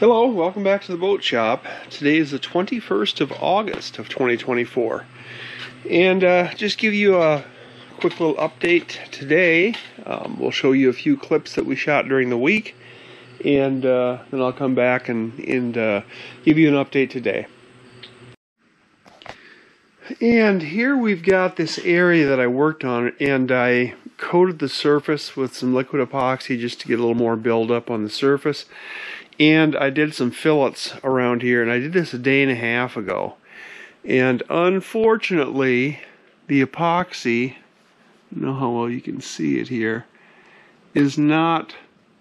Hello, welcome back to the boat shop. Today is the 21st of August of 2024. And just give you a quick little update today. We'll show you a few clips that we shot during the week. And then I'll come back and give you an update today. And here we've got this area that I worked on, and I coated the surface with some liquid epoxy just to get a little more buildup on the surface. And I did some fillets around here, and I did this a day and a half ago. And unfortunately, the epoxy, I don't know how well you can see it here, is not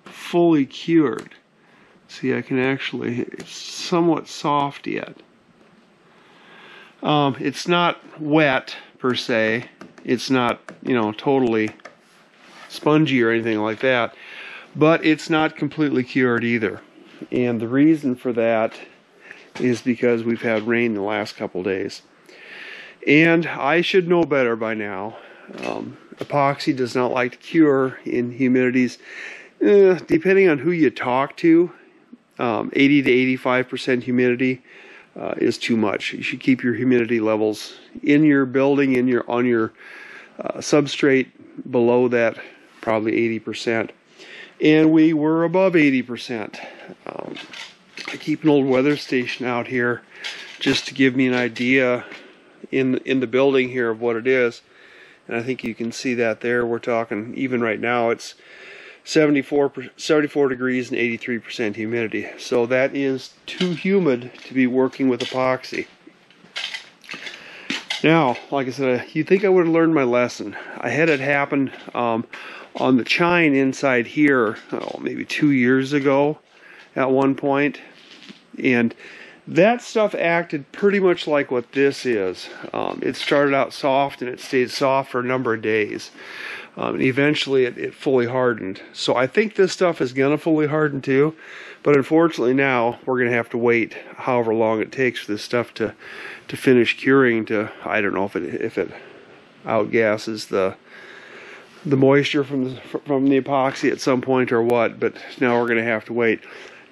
fully cured. See, I can actually, it's somewhat soft yet. It's not wet per se. It's not, totally spongy or anything like that. But it's not completely cured either. And the reason for that is because we've had rain the last couple days. And I should know better by now. Epoxy does not like to cure in humidities. Depending on who you talk to, 80 to 85% humidity is too much. You should keep your humidity levels in your building, on your substrate below that, probably 80%. And we were above 80%. I keep an old weather station out here just to give me an idea in the building here of what it is. And I think you can see that there. We're talking, even right now, it's 74 degrees and 83% humidity. So that is too humid to be working with epoxy. Now, like I said, you'd think I would have learned my lesson. I had it happen on the chine inside here, maybe 2 years ago at one point. And that stuff acted pretty much like what this is. It started out soft and it stayed soft for a number of days. And eventually it fully hardened. So I think this stuff is going to fully harden too. But unfortunately now we're going to have to wait however long it takes for this stuff to finish curing to, I don't know if it outgasses the moisture from the epoxy at some point or what, but now we're going to have to wait.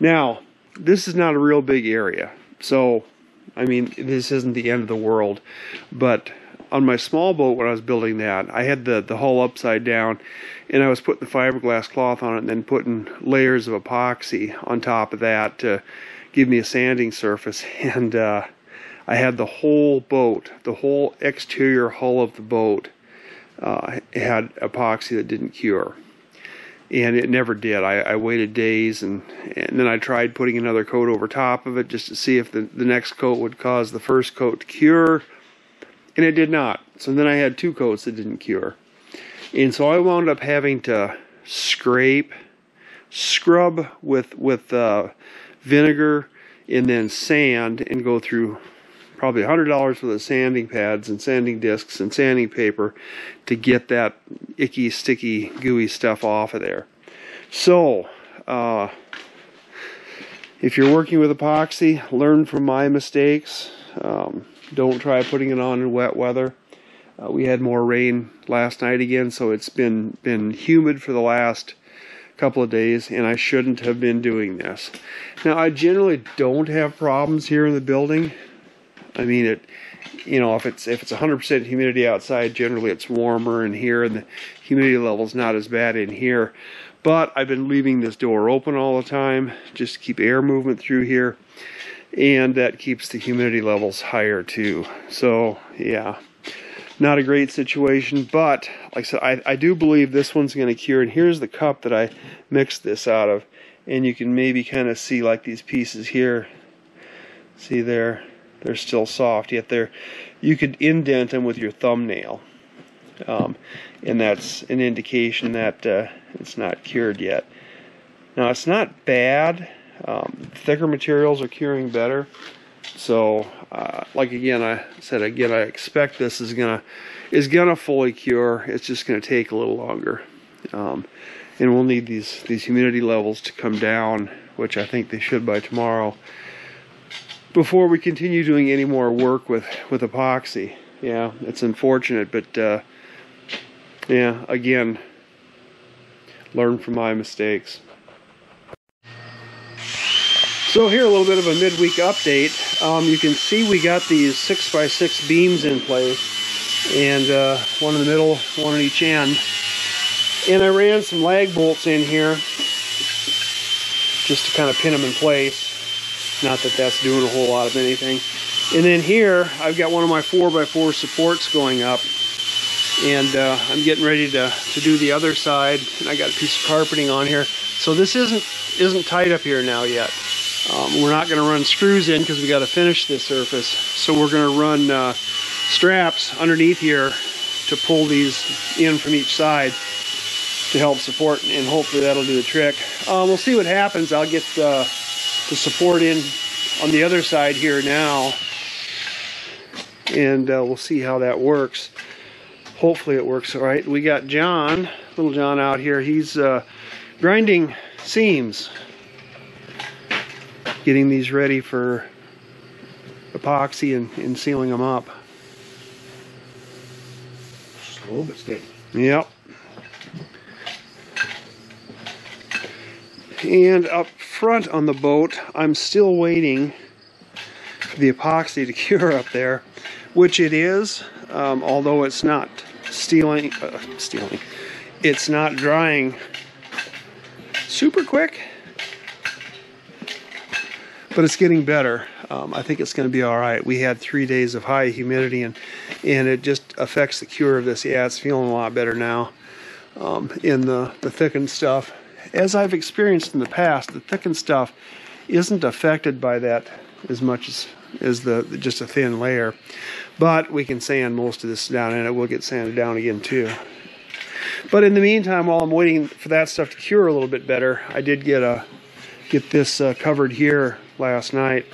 Now, this is not a real big area, so, I mean, this isn't the end of the world, but on my small boat when I was building that, I had the hull upside down, and I was putting the fiberglass cloth on it and then putting layers of epoxy on top of that to give me a sanding surface, and I had the whole boat, the whole exterior hull of the boat, had epoxy that didn't cure. And it never did. I waited days, and then I tried putting another coat over top of it just to see if the next coat would cause the first coat to cure, and it did not. So then I had two coats that didn't cure. And so I wound up having to scrub with vinegar and then sand and go through probably $100 worth of sanding pads and sanding discs and sanding paper to get that icky, sticky, gooey stuff off of there. So, if you're working with epoxy, learn from my mistakes. Don't try putting it on in wet weather. We had more rain last night again, so it's been humid for the last couple of days, and I shouldn't have been doing this. Now, I generally don't have problems here in the building. I mean, if it's 100% humidity outside, generally it's warmer in here, and the humidity level's not as bad in here. But I've been leaving this door open all the time just to keep air movement through here, and that keeps the humidity levels higher too. So yeah, not a great situation, but like I said, I do believe this one's going to cure. And here's the cup that I mixed this out of, and you can maybe kind of see like these pieces here. See there? They're still soft, yet you could indent them with your thumbnail. And that's an indication that it's not cured yet. Now, it's not bad. Thicker materials are curing better. So, like I expect this is gonna fully cure. It's just gonna take a little longer. And we'll need these humidity levels to come down, which I think they should by tomorrow, before we continue doing any more work with epoxy. Yeah, it's unfortunate, but yeah, again, learn from my mistakes. So here, a little bit of a midweek update. You can see we got these 6x6 beams in place, and one in the middle, one on each end. And I ran some lag bolts in here just to kind of pin them in place. Not that that's doing a whole lot of anything. And then here, I've got one of my 4x4 supports going up, and I'm getting ready to do the other side. And I got a piece of carpeting on here, so this isn't tight up here now yet. We're not going to run screws in because we got to finish this surface. So we're going to run straps underneath here to pull these in from each side to help support, and hopefully that'll do the trick. We'll see what happens. I'll get the support in on the other side here now, and we'll see how that works. Hopefully it works all right. We got John, little John out here. He's grinding seams, getting these ready for epoxy and sealing them up. Slow but steady. Yep. And up front on the boat, I'm still waiting for the epoxy to cure up there, which it is, although it's not it's not drying super quick, but it's getting better. I think it's going to be all right. We had 3 days of high humidity, and it just affects the cure of this. Yeah, it's feeling a lot better now. In the thickened stuff, as I've experienced in the past, the thickened stuff isn't affected by that as much as just a thin layer. But we can sand most of this down, and it will get sanded down again too. But in the meantime, while I'm waiting for that stuff to cure a little bit better, I did get this covered here last night.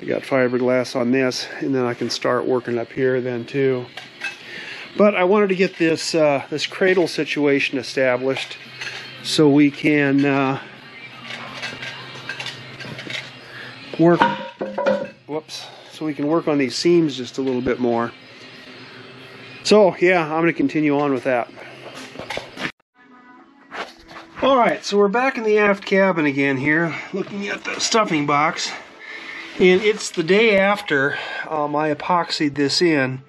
I got fiberglass on this, and then I can start working up here then too. But I wanted to get this this cradle situation established so we can work. Whoops. So we can work on these seams just a little bit more. So yeah, I'm going to continue on with that. Alright, so we're back in the aft cabin again here, looking at the stuffing box. And it's the day after I epoxied this in.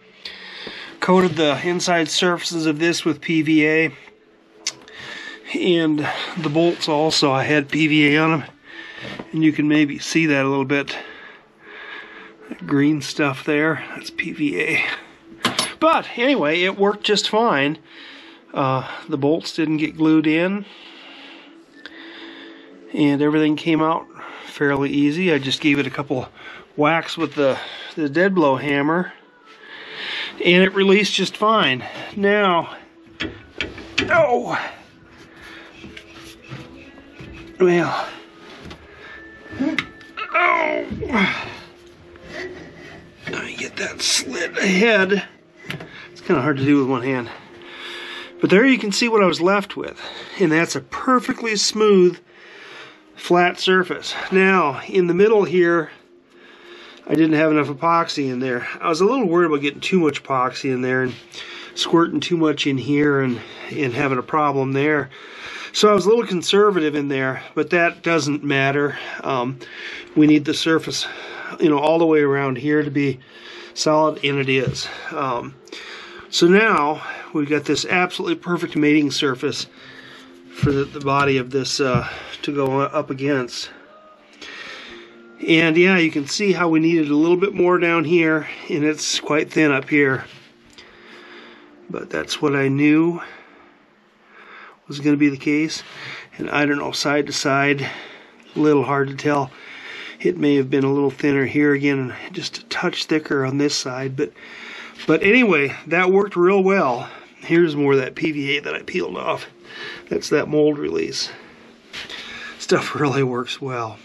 Coated the inside surfaces of this with PVA. And the bolts also, I had PVA on them. And you can maybe see that a little bit. That green stuff there, that's PVA. But anyway, it worked just fine. The bolts didn't get glued in, and everything came out fairly easy. I just gave it a couple whacks with the dead blow hammer, and it released just fine. Now, oh, well, oh. Let me get that slit ahead. It's kind of hard to do with one hand. But there you can see what I was left with. And that's a perfectly smooth, flat surface. Now, in the middle here, I didn't have enough epoxy in there. I was a little worried about getting too much epoxy in there and squirting too much in here and having a problem there. So I was a little conservative in there, but that doesn't matter. We need the surface, you know, all the way around here to be solid, and it is. So now we've got this absolutely perfect mating surface for the body of this to go up against. And yeah, you can see how we needed a little bit more down here, and it's quite thin up here. But that's what I knew was going to be the case. And I don't know, side to side, a little hard to tell. It may have been a little thinner here again, and just a touch thicker on this side. But anyway, that worked real well. Here's more of that PVA that I peeled off. That's that mold release. Stuff really works well.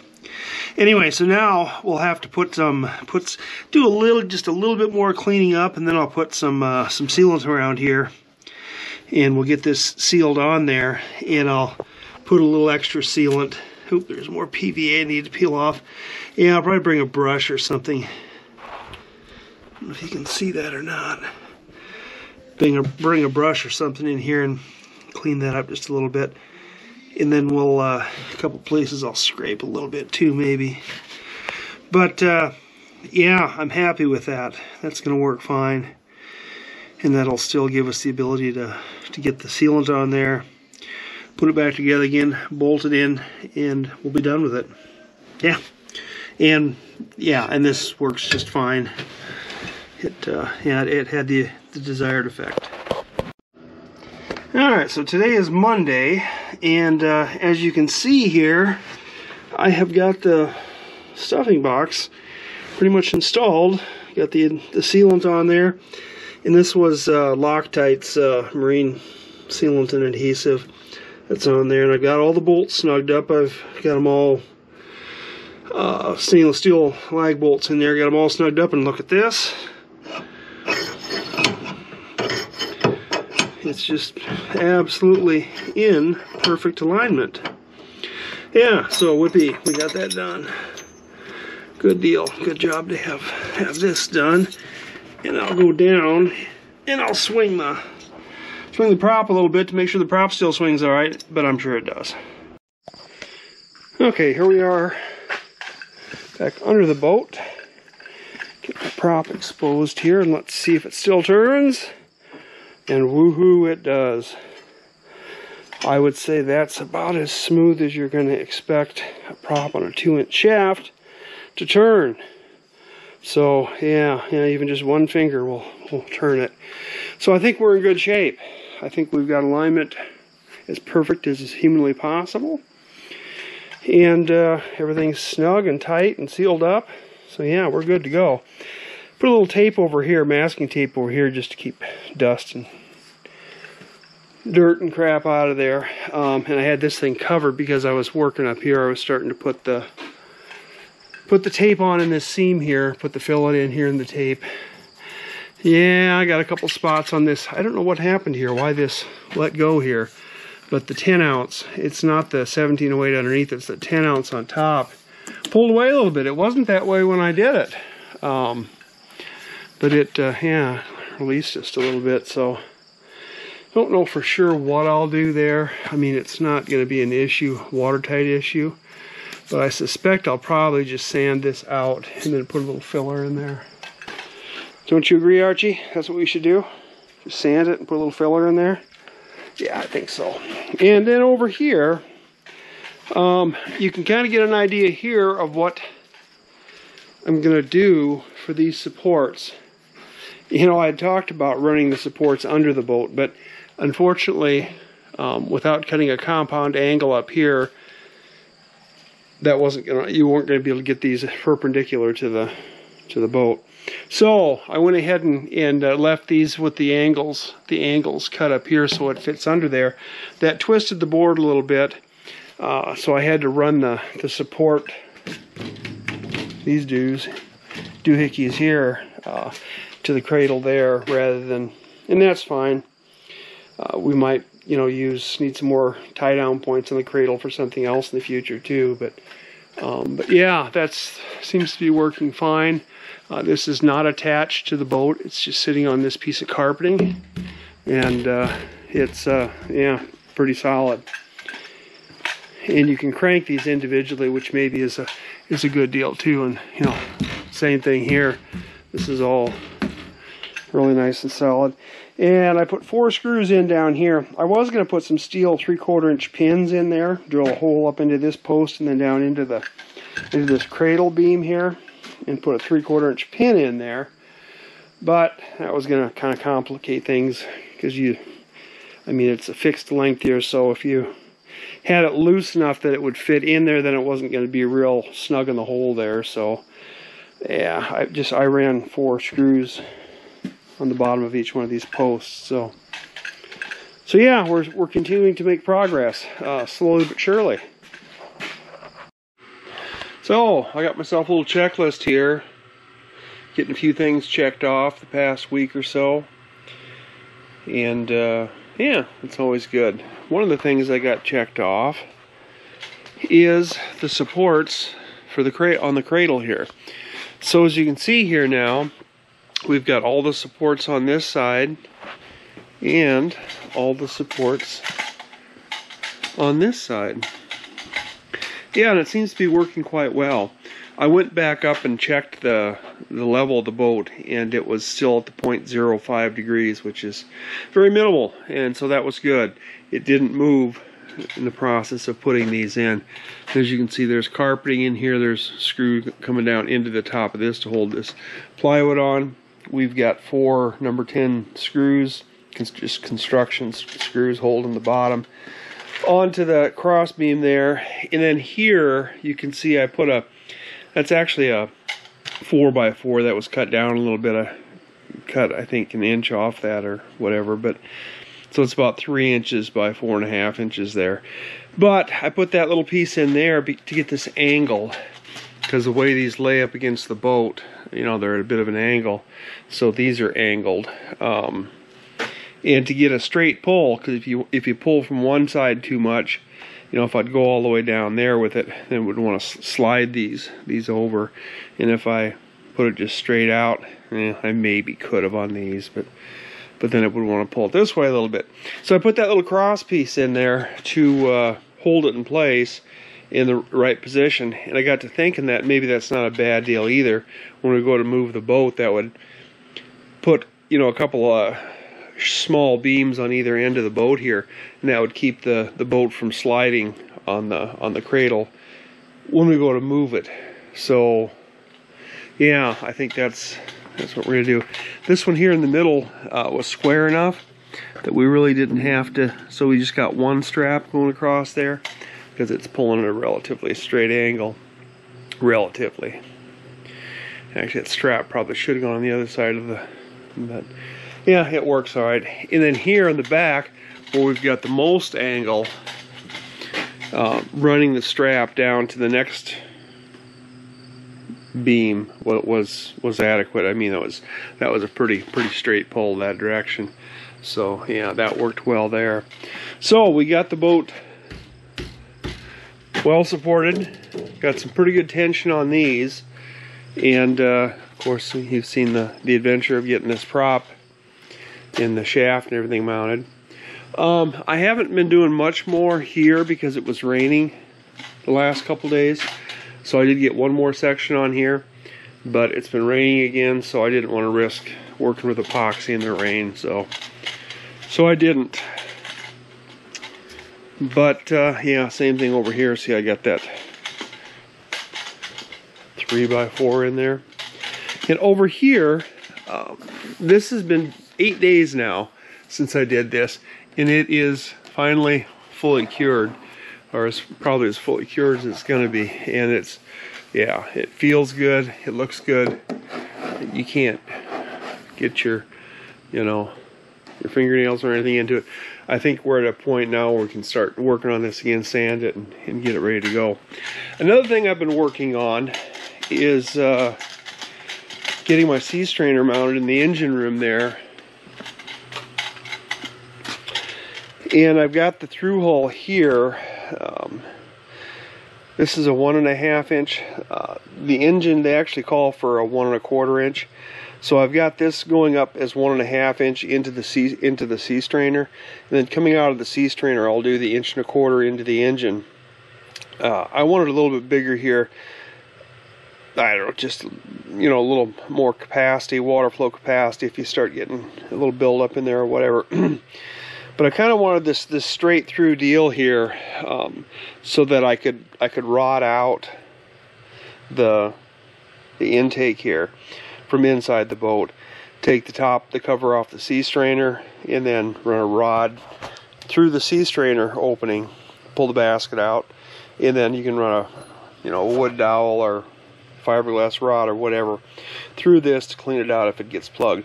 Anyway, so now we'll have to put just a little bit more cleaning up, and then I'll put some sealant around here, and we'll get this sealed on there, and I'll put a little extra sealant. Oop, there's more PVA I need to peel off. Yeah, I'll probably bring a brush or something. I don't know if you can see that or not. Bring a brush or something in here and clean that up just a little bit. And then we'll, a couple places I'll scrape a little bit too, maybe. But, yeah, I'm happy with that. That's going to work fine. And that'll still give us the ability to get the sealant on there, put it back together again, bolt it in, and we'll be done with it. Yeah. And, yeah, and this works just fine. Yeah, it had the desired effect. Alright, so today is Monday, and as you can see here, I have got the stuffing box pretty much installed. Got the sealant on there, and this was Loctite's marine sealant and adhesive that's on there, and I've got all the bolts snugged up. I've got them all stainless steel lag bolts in there, got them all snugged up, and look at this. It's just absolutely in perfect alignment. Yeah, so whippy, we got that done. Good deal. Good job to have this done. And I'll go down and I'll swing the prop a little bit to make sure the prop still swings all right, but I'm sure it does. Okay, here we are back under the boat. Get the prop exposed here, and let's see if it still turns. And woohoo, it does. I would say that's about as smooth as you're going to expect a prop on a 2-inch shaft to turn. So yeah, even just one finger will turn it. So I think we're in good shape. I think we've got alignment as perfect as is humanly possible. And everything's snug and tight and sealed up. So yeah, we're good to go. Put a little tape over here, masking tape over here, just to keep dust and dirt and crap out of there. And I had this thing covered because I was working up here. I was starting to put the tape on in this seam here, put the fillet in here in the tape. Yeah, I got a couple spots on this. I don't know what happened here, why this let go here. But the 10 ounce, it's not the 1708 underneath, it's the 10 ounce on top. Pulled away a little bit. It wasn't that way when I did it. But it, yeah, released just a little bit, so don't know for sure what I'll do there. I mean, it's not going to be an issue, watertight issue, but I suspect I'll probably just sand this out and then put a little filler in there. Don't you agree, Archie? That's what we should do? Just sand it and put a little filler in there? Yeah, I think so. And then over here, you can kind of get an idea here of what I'm going to do for these supports. You know, I had talked about running the supports under the boat, but unfortunately, without cutting a compound angle up here, that wasn't gonna. You weren't going to be able to get these perpendicular to the boat. So I went ahead and left these with the angles cut up here so it fits under there. That twisted the board a little bit, so I had to run the support, these doohickeys here, to the cradle there rather than, and that's fine. We might, you know, need some more tie down points on the cradle for something else in the future too. But yeah, that seems to be working fine. This is not attached to the boat. It's just sitting on this piece of carpeting, and it's yeah, pretty solid. And you can crank these individually, which maybe is a good deal too. And you know, same thing here. This is all really nice and solid. And I put 4 screws in down here. I was going to put some steel 3/4 inch pins in there, drill a hole up into this post and then down into this cradle beam here, and put a 3/4 inch pin in there. But that was going to kind of complicate things because I mean, it's a fixed length here, so if you had it loose enough that it would fit in there, then it wasn't going to be real snug in the hole there. So yeah, I ran 4 screws on the bottom of each one of these posts. So yeah, we're continuing to make progress, slowly but surely. So I got myself a little checklist here, getting a few things checked off the past week or so, and yeah, it's always good. One of the things I got checked off is the supports for on the cradle here. So as you can see here now, we've got all the supports on this side and all the supports on this side. Yeah, and it seems to be working quite well. I went back up and checked the level of the boat, and it was still at the 0.05 degrees, which is very minimal, and so that was good. It didn't move in the process of putting these in. As you can see, there's carpeting in here. There's screw coming down into the top of this to hold this plywood on. We've got 4 number 10 screws, just construction screws holding the bottom onto the cross beam there. And then here you can see I put that's actually a 4x4 that was cut down a little bit. I cut, I think, 1 inch off that or whatever, but so it's about 3 inches by 4.5 inches there. But I put that little piece in there to get this angle, because the way these lay up against the boat, you know, they're at a bit of an angle, so these are angled. And to get a straight pull, because if you pull from one side too much, you know, if I'd go all the way down there with it, then would want to slide these over. And if I put it just straight out, I maybe could have on these, but then it would want to pull it this way a little bit. So I put that little cross piece in there to hold it in place in the right position. And I got to thinking that maybe that's not a bad deal either. When we go to move the boat, that would put, you know, a couple of small beams on either end of the boat here, and that would keep the boat from sliding on the cradle when we go to move it. So yeah, I think that's what we're gonna do. This one here in the middle was square enough that we really didn't have to, so we just got one strap going across there because it's pulling at a relatively straight angle. Relatively. Actually, that strap probably should have gone on the other side of the, but yeah, it works all right. And then here in the back, where we've got the most angle, running the strap down to the next beam was adequate. I mean, that was a pretty straight pull that direction. So yeah, that worked well there. So we got the boat well supported. Got some pretty good tension on these, and of course you've seen the adventure of getting this prop in the shaft and everything mounted. I haven't been doing much more here because it was raining the last couple days, so I did get one more section on here, but it's been raining again, so I didn't want to risk working with epoxy in the rain, so I didn't. But yeah, same thing over here. See, I got that 3x4 in there, and over here this has been 8 days now since I did this, and it is finally fully cured, or is probably as fully cured as it's going to be. And it's, yeah, it feels good, it looks good. You can't get your, you know, your fingernails or anything into it. I think we're at a point now where we can start working on this again, sand it, and get it ready to go. Another thing I've been working on is getting my sea strainer mounted in the engine room there. And I've got the through hole here. This is a 1.5 inch. The engine, they actually call for a 1.25 inch. So I've got this going up as 1.5 inch into the sea strainer, and then coming out of the sea strainer, I'll do the 1.25 inch into the engine. I want it a little bit bigger here. I don't know, just, you know, a little more capacity, water flow capacity, if you start getting a little build up in there or whatever. But I kind of wanted this straight through deal here, so that I could rod out the intake here from inside the boat, take the cover off the sea strainer, and then run a rod through the sea strainer opening, pull the basket out, and then you can run a wood dowel or fiberglass rod or whatever through this to clean it out if it gets plugged.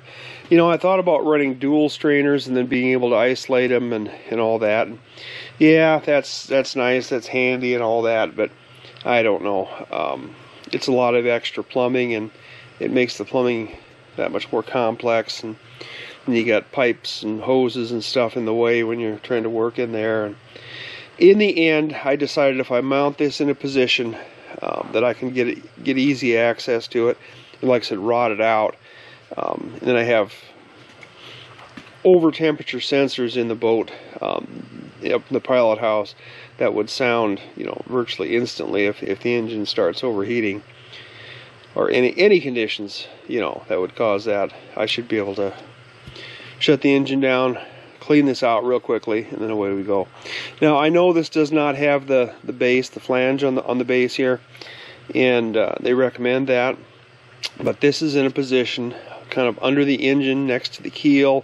You know, I thought about running dual strainers and then being able to isolate them and all that. Yeah, that's nice, that's handy and all that, but I don't know. It's a lot of extra plumbing, and it makes the plumbing that much more complex, and you got pipes and hoses and stuff in the way when you're trying to work in there. And in the end, I decided if I mount this in a position that I can get easy access to it, and like I said, rod it out, and then I have over temperature sensors in the boat. the pilot house, that would sound, you know, virtually instantly if the engine starts overheating, or any conditions, you know, that would cause that. I should be able to shut the engine down, clean this out real quickly, and then away we go. Now I know this does not have the base, the flange on the base here, and they recommend that, but this is in a position kind of under the engine, next to the keel,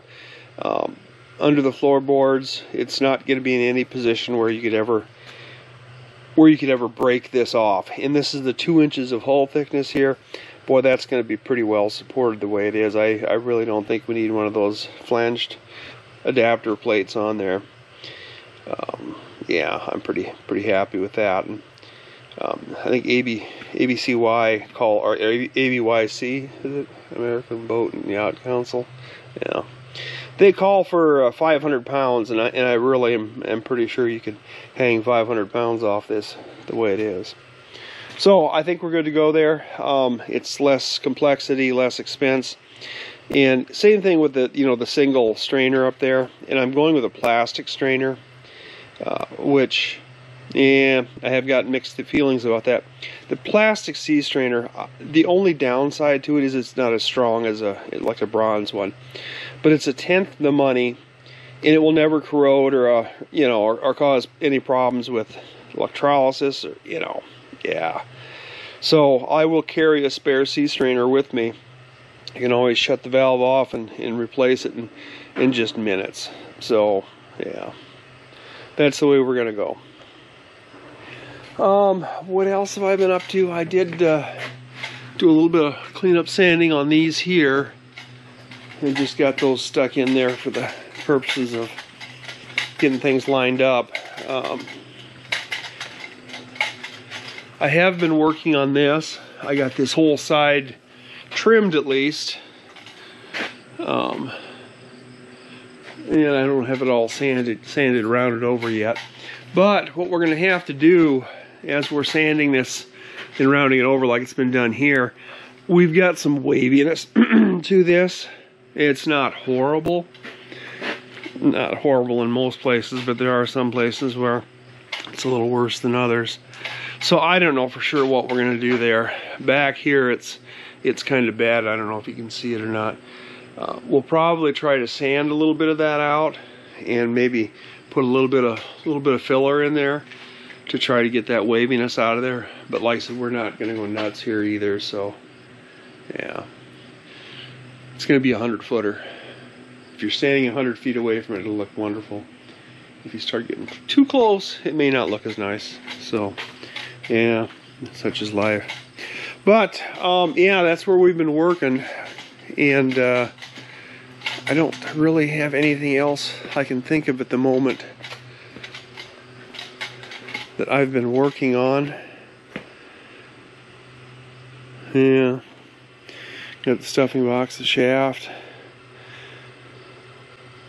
under the floorboards. It's not going to be in any position where you could ever break this off. And this is the 2 inches of hull thickness here. Boy, that's going to be pretty well supported the way it is. I really don't think we need one of those flanged adapter plates on there. Yeah, I'm pretty happy with that. And I think ABCY or ABYC, is it? American Boat and Yacht Council. Yeah, they call for 500 pounds, and I really am pretty sure you could hang 500 pounds off this the way it is. So I think we're good to go there. It's less complexity, less expense, and same thing with the, you know, the single strainer up there. And I'm going with a plastic strainer, which, yeah, I have got mixed feelings about that. The plastic sea strainer, the only downside to it is it's not as strong as like a bronze one, but it's 1/10 the money, and it will never corrode or you know, or cause any problems with electrolysis, or, you know, yeah. So I will carry a spare sea strainer with me. I can always shut the valve off and replace it in just minutes. So yeah, that's the way we're gonna go. What else have I been up to? I did do a little bit of cleanup sanding on these here, and just got those stuck in there for the purposes of getting things lined up. I have been working on this. I got this whole side trimmed at least, and I don't have it all sanded rounded over yet. But what we're going to have to do as we're sanding this and rounding it over like it's been done here, we've got some waviness to this. It's not horrible. Not horrible in most places, but there are some places where it's a little worse than others. So I don't know for sure what we're going to do there. Back here it's kind of bad. I don't know if you can see it or not. We'll probably try to sand a little bit of that out and maybe put a little bit of filler in there to try to get that waviness out of there. But like I said, we're not going to go nuts here either. So yeah, it's going to be a 100-footer. If you're standing 100 feet away from it, it'll look wonderful. If you start getting too close, it may not look as nice. So yeah, such is life. But yeah, that's where we've been working, and I don't really have anything else I can think of at the moment that I've been working on. Yeah, got the stuffing box, the shaft,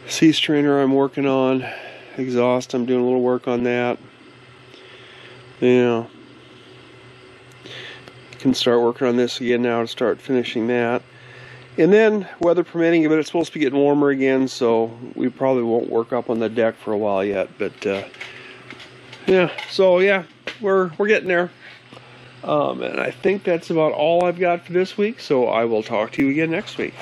sea strainer I'm working on, exhaust I'm doing a little work on that. Yeah, can start working on this again now to start finishing that. And then, weather permitting, but it's supposed to be getting warmer again, so we probably won't work up on the deck for a while yet. But yeah, so yeah, we're getting there. And I think that's about all I've got for this week, so I will talk to you again next week.